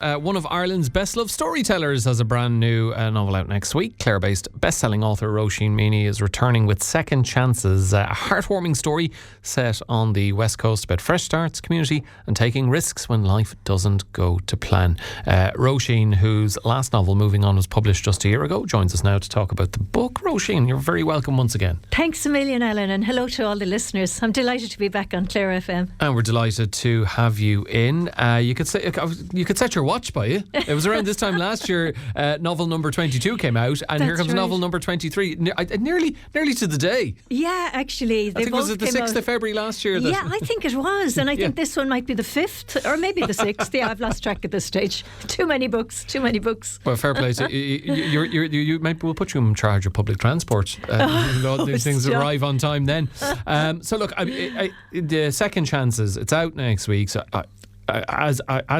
One of Ireland's best-loved storytellers has a brand new novel out next week. Clare-based bestselling author Roisin Meaney is returning with Second Chances, a heartwarming story set on the West Coast about fresh starts, community and taking risks when life doesn't go to plan. Roisin, whose last novel, Moving On, was published just a year ago, joins us now to talk about the book. Roisin, you're very welcome once again. Thanks a million, Ellen, and hello to all the listeners. I'm delighted to be back on Clare FM. And we're delighted to have you in. You could set your watch by you. It was around this time last year novel number 22 came out, and here comes novel number 23 nearly to the day. Yeah, actually, I think was it the 6th of February last year? Yeah, I think it was, and I think this one might be the 5th or maybe the 6th. Yeah, I've lost track at this stage. Too many books. Well, fair play. So maybe we'll put you in charge of public transport. These things arrive on time then. So look, the Second Chances, it's out next week. So as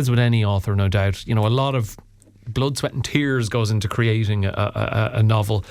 with any author, no doubt, a lot of blood, sweat and tears goes into creating a novel.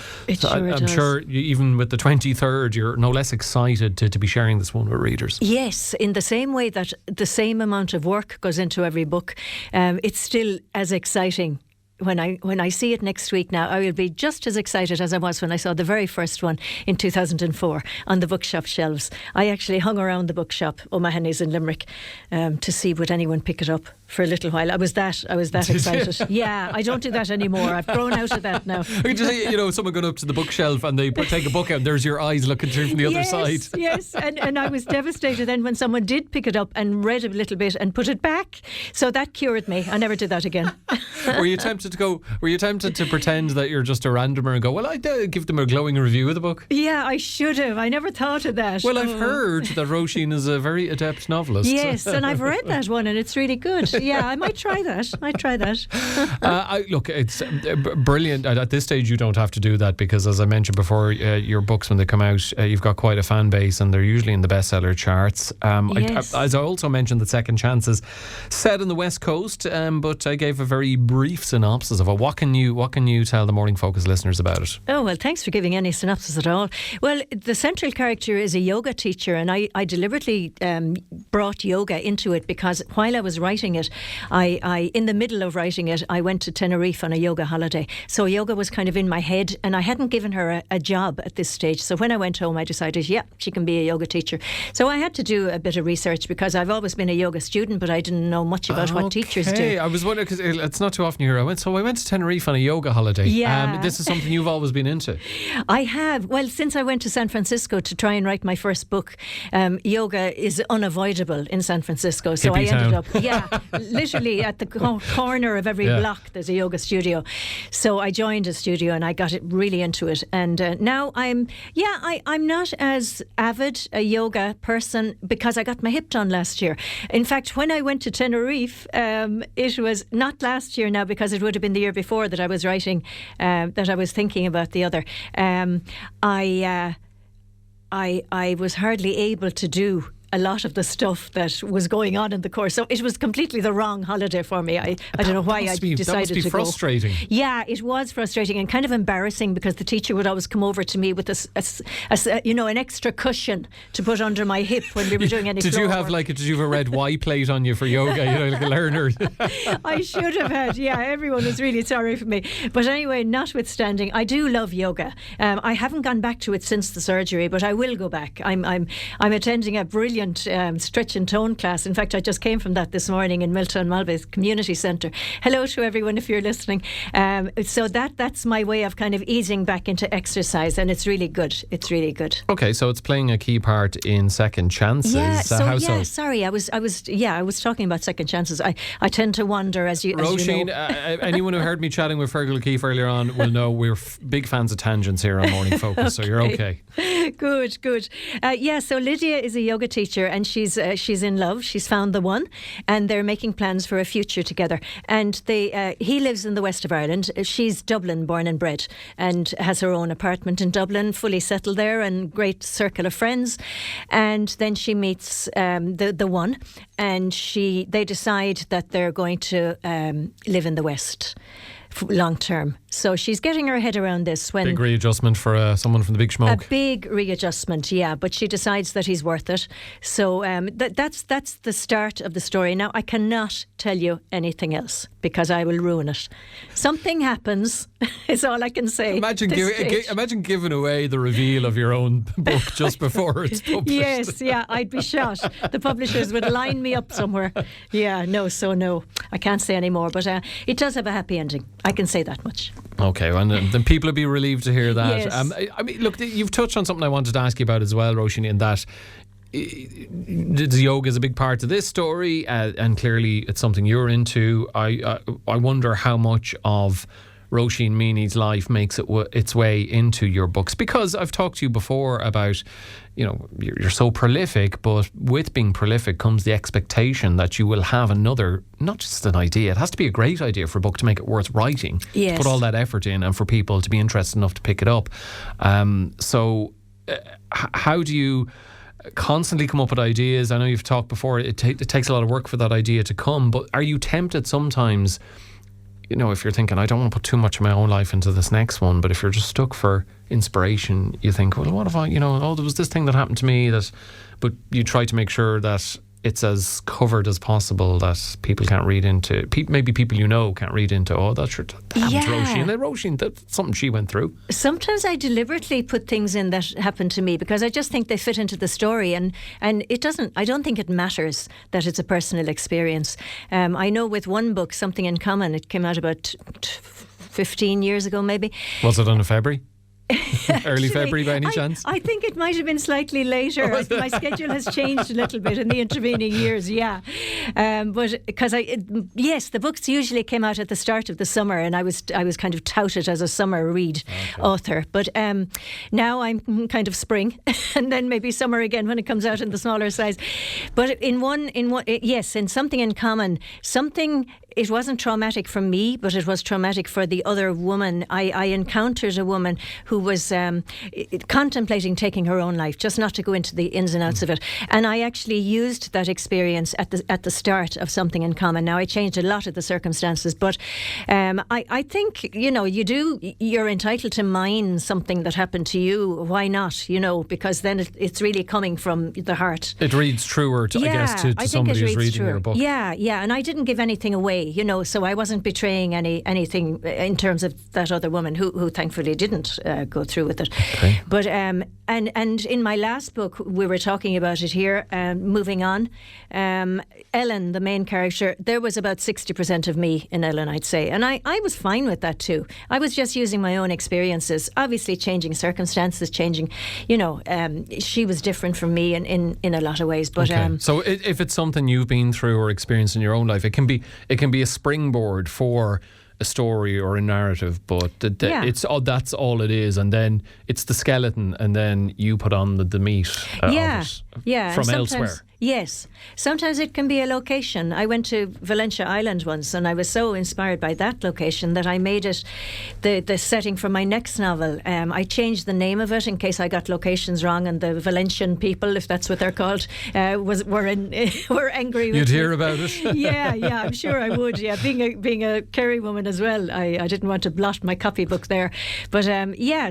I'm sure even with the 23rd, you're no less excited to be sharing this one with readers. Yes, in the same way that the same amount of work goes into every book, it's still as exciting. When I see it next week now, I will be just as excited as I was when I saw the very first one in 2004 on the bookshop shelves. I actually hung around the bookshop, O'Mahony's in Limerick, to see would anyone pick it up for a little while. I was that excited. Yeah, I don't do that anymore. I've grown out of that now. You just say, someone going up to the bookshelf and they take a book out and there's your eyes looking through from the other side. Yes, and I was devastated then when someone did pick it up and read a little bit and put it back. So that cured me. I never did that again. Were you tempted to pretend that you're just a randomer and go, well, I'd give them a glowing review of the book? Yeah, I should have. I never thought of that. Well, I've heard that Roisin is a very adept novelist. Yes, and I've read that one and it's really good. Yeah, I might try that. Look, it's brilliant. At this stage, you don't have to do that because, as I mentioned before, your books, when they come out, you've got quite a fan base and they're usually in the bestseller charts. Yes. As I also mentioned, the Second Chances set on the West Coast, but I gave a very brief synopsis of it. What can you tell the Morning Focus listeners about it? Oh, well, thanks for giving any synopsis at all. Well, the central character is a yoga teacher, and I deliberately brought yoga into it because while I was writing it, I in the middle of writing it, I went to Tenerife on a yoga holiday. So yoga was kind of in my head, and I hadn't given her a job at this stage. So when I went home, I decided, she can be a yoga teacher. So I had to do a bit of research because I've always been a yoga student, but I didn't know much about what teachers do. I was wondering, because it's not too often you hear, I went to Tenerife on a yoga holiday. Yeah. This is something you've always been into. I have. Well, since I went to San Francisco to try and write my first book, yoga is unavoidable in San Francisco. So Hippie I ended town. up, literally at the corner of every block there's a yoga studio. So I joined a studio and I got it really into it. And now I'm not as avid a yoga person because I got my hip done last year. In fact, when I went to Tenerife, it was not last year now because it would have been the year before that I was writing, that I was thinking about the other. I was hardly able to do a lot of the stuff that was going on in the course. So it was completely the wrong holiday for me. I don't know why I decided to go. That must be frustrating. Yeah, it was frustrating and kind of embarrassing because the teacher would always come over to me with an extra cushion to put under my hip when we were doing any Did you have a red Y plate on you for yoga, like a learner? I should have had, everyone was really sorry for me. But anyway, notwithstanding, I do love yoga. I haven't gone back to it since the surgery, but I will go back. I'm attending a brilliant stretch and tone class. In fact, I just came from that this morning in Milton Malbay Community Centre. Hello to everyone if you're listening. So that's my way of kind of easing back into exercise, and it's really good. Okay, so it's playing a key part in Second Chances. Sorry, I was talking about Second Chances. I tend to wander as you know. Anyone who heard me chatting with Fergal O'Keefe earlier on will know we're big fans of tangents here on Morning Focus, so you're okay. Good. So Lydia is a yoga teacher and she's in love. She's found the one and they're making plans for a future together. And he lives in the west of Ireland. She's Dublin born and bred and has her own apartment in Dublin, fully settled there and great circle of friends. And then she meets the one and they decide that they're going to live in the west. long term. So she's getting her head around this. When big readjustment for someone from the Big Smoke. A big readjustment, yeah. But she decides that he's worth it. So that's the start of the story. Now, I cannot tell you anything else because I will ruin it. Something happens, is all I can say. Imagine giving away the reveal of your own book just before it's published. Yes, yeah, I'd be shot. The publishers would line me up somewhere. Yeah, no, I can't say any more. But it does have a happy ending. I can say that much. Okay, well, then people will be relieved to hear that. Yes. I mean, look, you've touched on something I wanted to ask you about as well, Roisin, in that yoga is a big part of this story, and clearly it's something you're into. I wonder how much of Roisin Meaney's life makes its way into your books, because I've talked to you before about, you're so prolific, but with being prolific comes the expectation that you will have another, not just an idea, it has to be a great idea for a book to make it worth writing. Yes. To put all that effort in and for people to be interested enough to pick it up. So how do you constantly come up with ideas? I know you've talked before, it takes a lot of work for that idea to come, but are you tempted sometimes, if you're thinking, I don't want to put too much of my own life into this next one, but if you're just stuck for inspiration, you think, well, what if there was this thing that happened to me but you try to make sure that it's as covered as possible, that people can't read into, maybe people can't read into, that happened to Roisin, that's something she went through. Sometimes I deliberately put things in that happened to me because I just think they fit into the story, and I don't think it matters that it's a personal experience. I know with one book, Something in Common, it came out about 15 years ago maybe. Was it on a February? Early February by any chance? I think it might have been slightly later. My schedule has changed a little bit in the intervening years, yeah. But because the books usually came out at the start of the summer, and I was kind of touted as a summer read author. But now I'm kind of spring, and then maybe summer again when it comes out in the smaller size. But in Something in Common, it wasn't traumatic for me, but it was traumatic for the other woman. I encountered a woman who was contemplating taking her own life, just not to go into the ins and outs of it. And I actually used that experience at the start of Something in Common. Now, I changed a lot of the circumstances, but I think, you're entitled to mine something that happened to you. Why not? Because then it's really coming from the heart. It reads truer, I guess, to somebody who's reading your book. Yeah, and I didn't give anything away, so I wasn't betraying anything in terms of that other woman who thankfully didn't go through with it. Okay. But and in my last book, we were talking about it here, moving on, Ellen, the main character, there was about 60% of me in Ellen, I'd say, and I was fine with that too. I was just using my own experiences, obviously changing circumstances, she was different from me in a lot of ways. But so if it's something you've been through or experienced in your own life, it can be a springboard for a story or a narrative, but it's that's all it is, and then it's the skeleton, and then you put on the meat of it from elsewhere. Yes. Sometimes it can be a location. I went to Valencia Island once, and I was so inspired by that location that I made it the setting for my next novel. I changed the name of it in case I got locations wrong, and the Valencian people, if that's what they're called, were angry with me. You'd hear about it. Yeah, I'm sure I would. Yeah, being a Kerry woman as well, I didn't want to blot my copybook there. But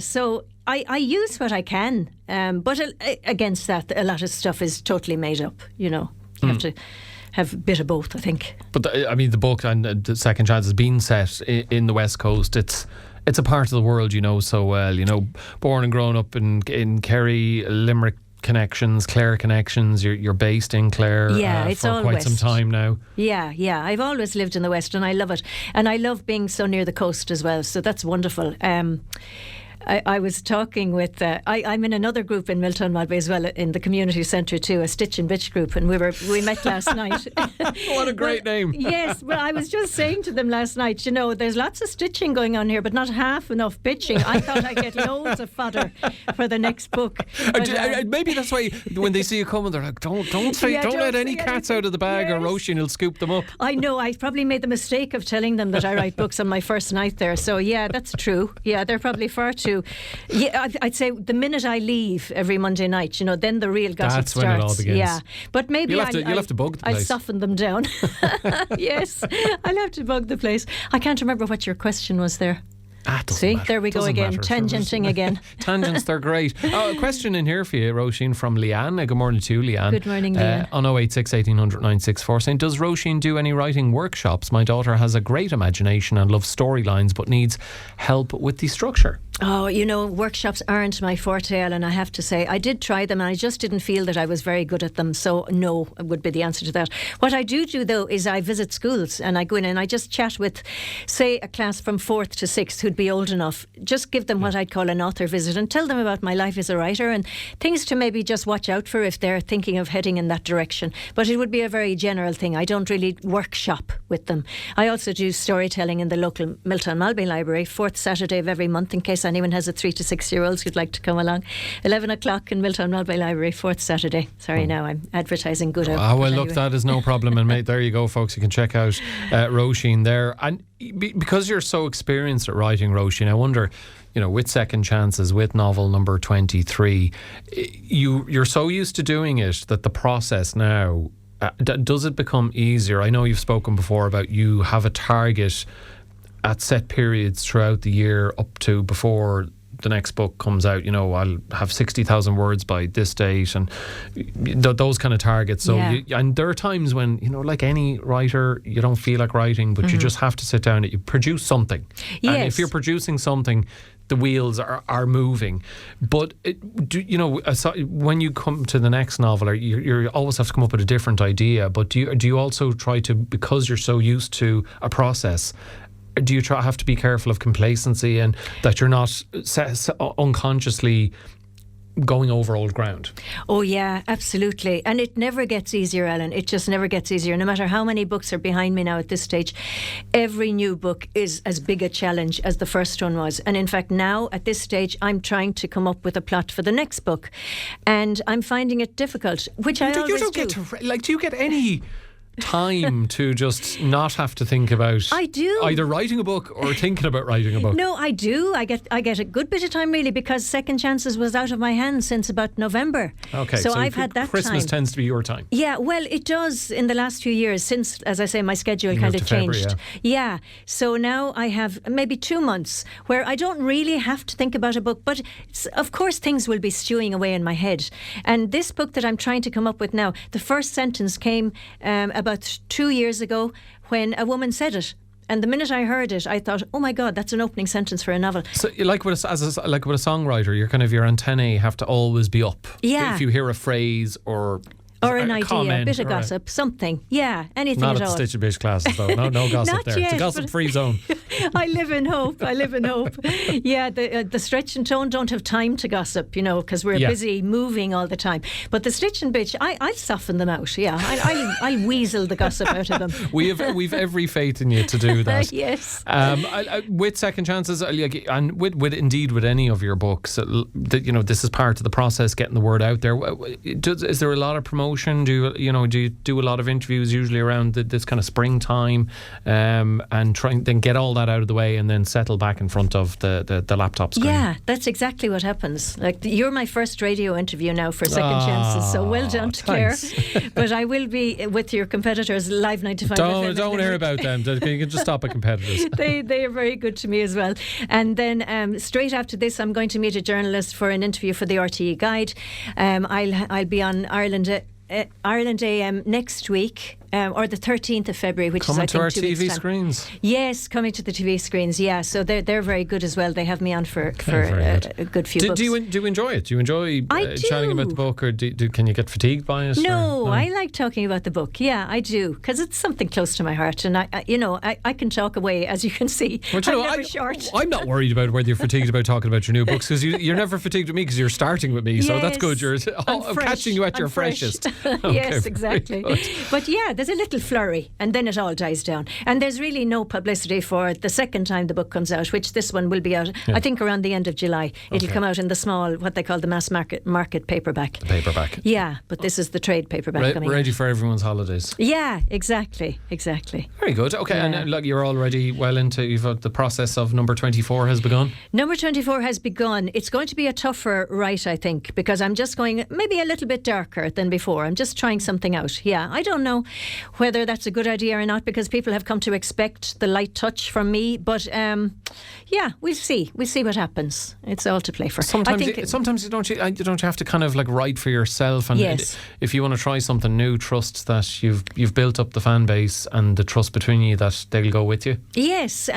so I use what I can, but against that, a lot of stuff is totally made up. You have to have a bit of both, I think. But the book and the Second Chance has been set in the West Coast. It's a part of the world you know so well. Born and grown up in Kerry, Limerick connections, Clare connections. You're based in Clare for quite some time now. Yeah. I've always lived in the West, and I love it. And I love being so near the coast as well. So that's wonderful. I was talking with I'm in another group in Milton Malbay as well, in the community centre too, a Stitch and Bitch group, and we met last night. What a great name. Yes, well, I was just saying to them last night, there's lots of stitching going on here, but not half enough bitching. I thought I'd get loads of fodder for the next book. But, maybe that's why when they see you coming, they're like, don't let any cats out of the bag, or Roisin will scoop them up. I know, I probably made the mistake of telling them that I write books on my first night there, so yeah, that's true. Yeah, they're probably far too to, I'd say the minute I leave every Monday night, then the real gossip That's starts. when it all begins. Yeah, but maybe you'll have to bug the place. I'll soften them down. Yes, I'll have to bug the place. I can't remember what your question was there. See, matter. There we go again, tangenting again. Tangents, they're great. A question in here for you, Roisin, from Leanne. Good morning to you, Leanne. Good morning, Leanne. On 086 1800 964, saying, does Roisin do any writing workshops? My daughter has a great imagination and loves storylines, but needs help with the structure. Oh, workshops aren't my forte, Ellen, I have to say. I did try them and I just didn't feel that I was very good at them. So no, would be the answer to that. What I do though, is I visit schools and I go in and I just chat with, say, a class from 4th to 6th who'd be old enough. Just give them what I'd call an author visit and tell them about my life as a writer and things to maybe just watch out for if they're thinking of heading in that direction. But it would be a very general thing. I don't really workshop with them. I also do storytelling in the local Milton Malbay Library, 4th Saturday of every month, in case anyone has a 3 to 6 year olds who'd like to come along. 11 o'clock in Milton Malbay Library, 4th Saturday. Sorry, now I'm advertising good out. Well, look, that is no problem. And mate, there you go, folks. You can check out Roisin there. And because you're so experienced at writing, Roisin, I wonder, with Second Chances, with novel number 23, you're so used to doing it that the process now, does it become easier? I know you've spoken before about you have a target at set periods throughout the year up to before the next book comes out. I'll have 60,000 words by this date and those kind of targets. So and there are times when, like any writer, you don't feel like writing, but you just have to sit down and you produce something. Yes. And if you're producing something, the wheels are moving. But when you come to the next novel, you always have to come up with a different idea. But do you also try to, because you're so used to a process, do you have to be careful of complacency and that you're not unconsciously going over old ground? Oh yeah, absolutely. And it never gets easier, Ellen. It just never gets easier. No matter how many books are behind me now at this stage, every new book is as big a challenge as the first one was. And in fact, now at this stage, I'm trying to come up with a plot for the next book, and I'm finding it difficult, which I always do. Do you get any time to just not have to think about either writing a book or thinking about writing a book? No, I do. I get a good bit of time, really, because Second Chances was out of my hands since about November. Okay, so I've had that Christmas time. Tends to be your time. Yeah, well, it does in the last few years since, as I say, my schedule kind of changed. February, yeah, so now I have maybe 2 months where I don't really have to think about a book, but of course things will be stewing away in my head. And this book that I'm trying to come up with now, the first sentence came about 2 years ago when a woman said it. And the minute I heard it, I thought, oh my God, that's an opening sentence for a novel. So like with a songwriter, your antennae have to always be up. Yeah. If you hear a phrase or an idea, comment, a bit of gossip, something. Yeah, anything not at at all. the Stitch and Bish classes, though. No gossip Not there. Yet, it's a gossip-free zone. I live in hope. Yeah, the Stretch and Tone don't have time to gossip, because we're busy moving all the time. But the Stitch and Bitch, I'll soften them out. Yeah, I'll weasel the gossip out of them. We've every faith in you to do that. Yes. With Second Chances, and with any of your books, this is part of the process, getting the word out there. Is there a lot of promotion? Do you do a lot of interviews usually around this kind of springtime, and try and then get all that out of the way and then settle back in front of the laptop screen? Yeah, that's exactly what happens. Like, you're my first radio interview now for Second Chances, so well done to Clare. But I will be with your competitors, Live 95 FM. Don't hear about them. You can just stop at competitors. They are very good to me as well. And then straight after this, I'm going to meet a journalist for an interview for the RTE Guide. I'll be on Ireland AM next week, or the 13th of February, which coming is, I think, to our TV screens. Yes, coming to the TV screens. Yeah, so they're very good as well. They have me on for a good few books. Do you enjoy it? Do you enjoy chatting about the book, or can you get fatigued by it? No, I like talking about the book. Yeah, I do, because it's something close to my heart, and I can talk away, as you can see. Well, I'm never short. I'm not worried about whether you're fatigued about talking about your new books, because you're never fatigued with me, because you're starting with me. So that's good. I'm catching you at your freshest. Yes, exactly. But yeah, there's a little flurry and then it all dies down. And there's really no publicity for the second time the book comes out, which this one will be out, I think, around the end of July. It'll come out in the small, what they call the mass market paperback. The paperback. Yeah, but this is the trade paperback coming ready out. for everyone's holidays. Yeah, exactly. Very good. Okay, and look, you're already well into the process of number 24 has begun. Number 24 has begun. It's going to be a tougher write, I think, because I'm just going maybe a little bit darker than before. I'm just trying something out. Yeah, I don't know whether that's a good idea or not, because people have come to expect the light touch from me. But yeah, we'll see. We'll see what happens. It's all to play for. Sometimes you don't have to kind of like write for yourself, and if you want to try something new, trust that you've built up the fan base and the trust between you that they'll go with you. Yes,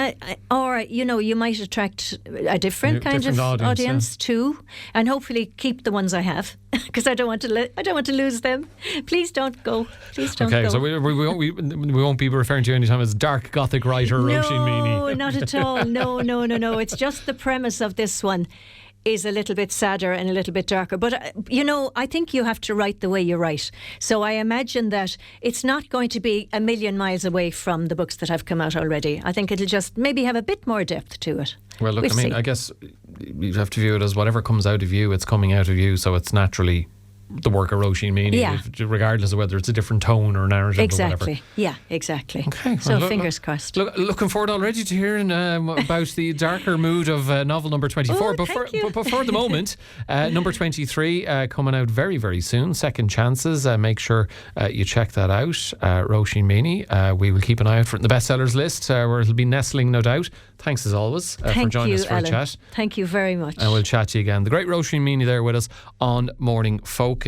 or you might attract a different kind of audience too, and hopefully keep the ones I have, because I don't want to lose them. Please don't go. Please don't go. Okay, so we won't be referring to you anytime as dark gothic writer Roisin Meaney. No, not at all. No. It's just the premise of this one is a little bit sadder and a little bit darker. But, I think you have to write the way you write. So I imagine that it's not going to be a million miles away from the books that have come out already. I think it'll just maybe have a bit more depth to it. Well, look, I guess you have to view it as whatever comes out of you, it's coming out of you. So it's naturally the work of Roisin Meaney, regardless of whether it's a different tone or narrative or whatever. Yeah, exactly. Okay. So fingers crossed. Looking forward already to hearing about the darker mood of novel number 24. But for the moment, number 23 coming out very, very soon. Second Chances. Make sure you check that out. Roisin Meaney. We will keep an eye out for it in the bestsellers list, where it'll be nestling, no doubt. Thanks as always for joining us for a chat. Thank you very much. And we'll chat to you again. The great Roisin Meaney there with us on Morning Focus.